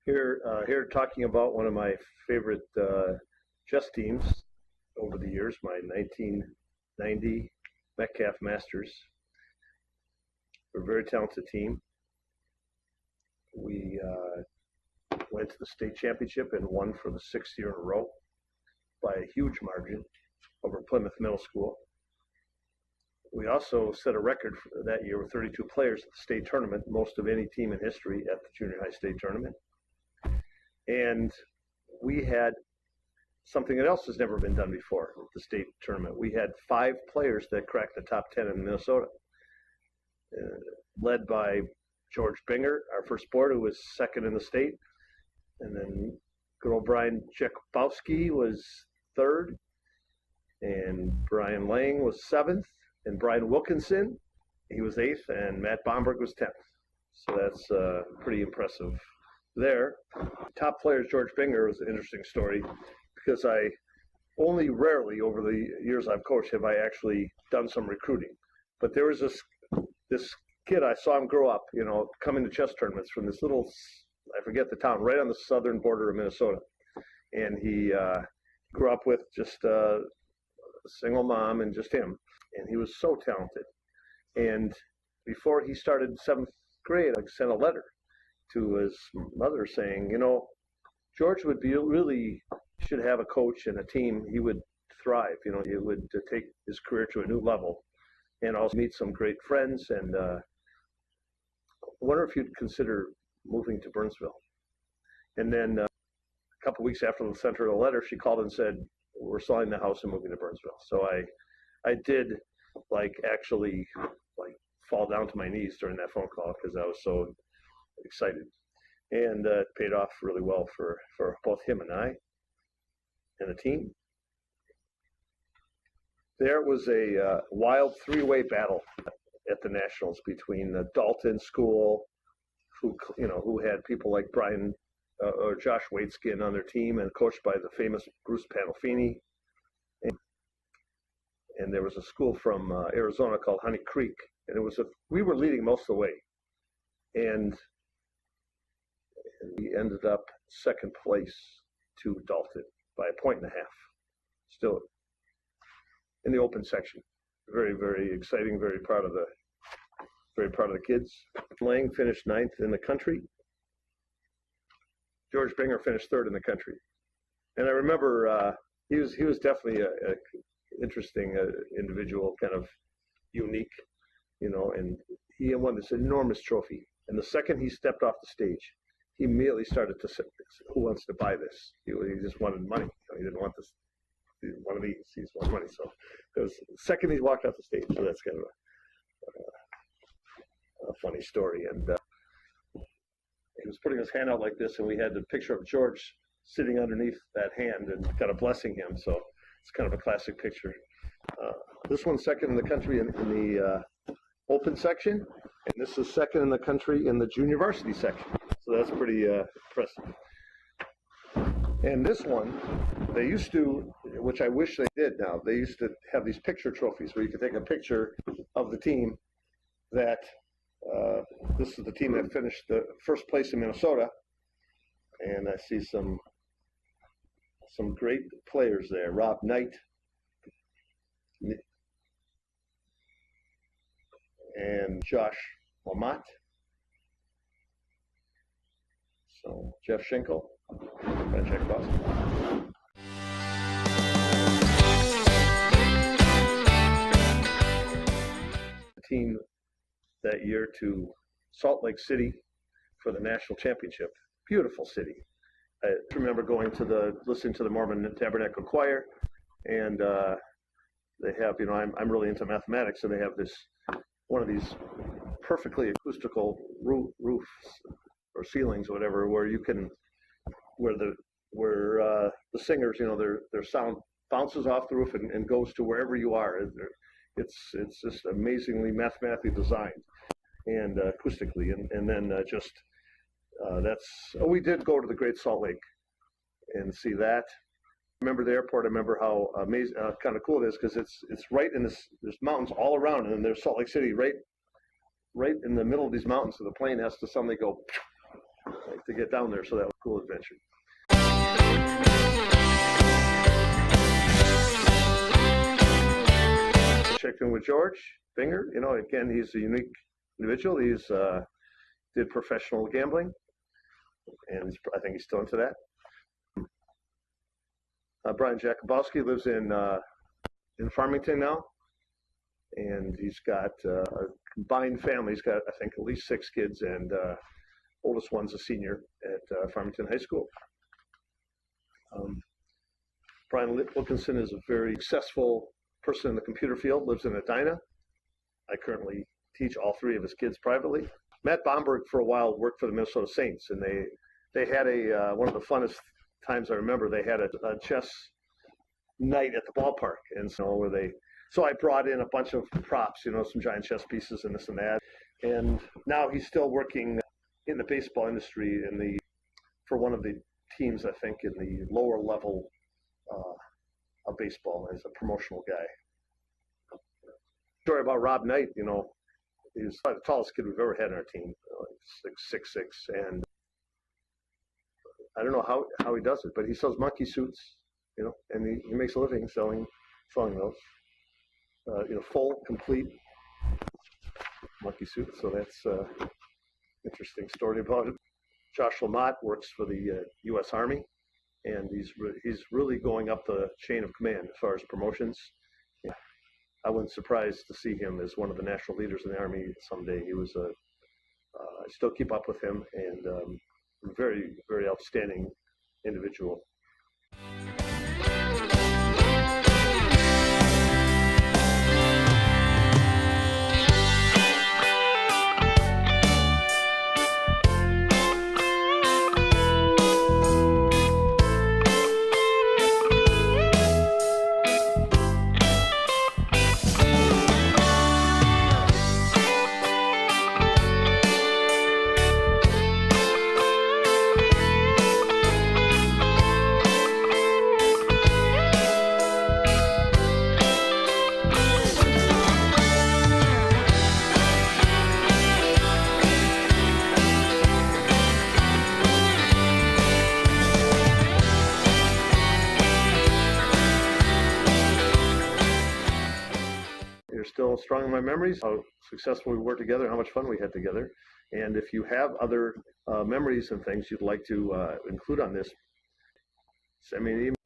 Here talking about one of my favorite chess teams over the years, my 1990 Metcalf Masters. We're a very talented team. We went to the state championship and won for the 6th year in a row by a huge margin over Plymouth Middle School. We also set a record for that year with 32 players at the state tournament, most of any team in history at the junior high state tournament. And we had something that else has never been done before at the state tournament. We had 5 players that cracked the top 10 in Minnesota, led by George Binger, our first board, who was 2nd in the state. And then good old Brian Jakubowski was 3rd. And Brian Lang was 7th. And Brian Wilkinson, he was 8th. And Matt Bomberg was 10th. So that's pretty impressive there. Top players, George Binger, was an interesting story because I only rarely over the years I've coached have I actually done some recruiting. But there was this kid, I saw him grow up, coming to chess tournaments from this little, I forget the town, right on the southern border of Minnesota. And he grew up with just a single mom and just him. And he was so talented. And before he started 7th grade, I sent a letter to his mother saying, George would be really should have a coach and a team. He would thrive. He would take his career to a new level and also meet some great friends. And I wonder if you'd consider moving to Burnsville. And then a couple of weeks after the sent her the letter, she called and said, we're selling the house and moving to Burnsville. So I did actually fall down to my knees during that phone call because I was so excited. And it paid off really well for both him and I and the team. There was a wild 3-way battle at the Nationals between the Dalton School, who had people like Brian or Josh Waitskin on their team and coached by the famous Bruce Pandolfini. And there was a school from Arizona called Honey Creek, and we were leading most of the way, and we ended up 2nd place to Dalton by a point and a half. Still in the open section. Very, very exciting. Very proud of the kids. Lang finished 9th in the country. George Binger finished 3rd in the country. And I remember he was definitely a interesting individual, kind of unique, and he won this enormous trophy. And the second he stepped off the stage, he immediately started to say, who wants to buy this? He just wanted money. He didn't want this. He didn't want these. He just wanted money. So it was the second he walked off the stage. So that's kind of a funny story. And he was putting his hand out like this, and we had the picture of George sitting underneath that hand and kind of blessing him. So it's kind of a classic picture. This one's 2nd in the country in the open section, and this is 2nd in the country in the junior varsity section. So that's pretty impressive. And this one, they used to, which I wish they did now, they used to have these picture trophies where you could take a picture of the team that, this is the team that finished the 1st place in Minnesota. And I see some great players there. Rob Knight and Josh Lamont. So Jeff Schinkel, Brian Jakubowski. The team that year to Salt Lake City for the national championship. Beautiful city. I remember going to listening to the Mormon Tabernacle Choir, and they have, I'm really into mathematics, so they have one of these perfectly acoustical roofs or ceilings, or whatever, where the singers, their sound bounces off the roof and goes to wherever you are. It's just amazingly mathematically designed and acoustically, and then we did go to the Great Salt Lake and see that. I remember the airport. I remember how amazing, kind of cool it is, because it's right in this. There's mountains all around, and then there's Salt Lake City right in the middle of these mountains. So the plane has to suddenly go like to get down there, so that was a cool adventure. Checked in with George Binger. You know, again, he's a unique individual. He's did professional gambling, and I think he's still into that. Brian Jakubowski lives in Farmington now, and he's got a combined family. He's got, I think, at least 6 kids, and oldest one's a senior at Farmington High School. Brian Wilkinson is a very successful person in the computer field, lives in Edina. I currently teach all 3 of his kids privately. Matt Bomberg for a while worked for the Minnesota Saints, and they had one of the funnest times I remember. They had a chess night at the ballpark, and so I brought in a bunch of props, you know, some giant chess pieces and this and that. And now he's still working in the baseball industry for one of the teams, I think, in the lower level of baseball as a promotional guy. Story about Rob Knight, you know, he was probably the tallest kid we've ever had on our team, like 6'6", and I don't know how he does it, but he sells monkey suits, you know, and he makes a living selling those, you know, full, complete monkey suits. So that's interesting story about it. Josh Lamott works for the U.S. Army, and he's really going up the chain of command as far as promotions. Yeah. I wasn't surprised to see him as one of the national leaders in the Army someday. He was I still keep up with him, and very, very outstanding individual. You're still strong in my memories, how successful we worked together, how much fun we had together. And if you have other memories and things you'd like to include on this, send me an email.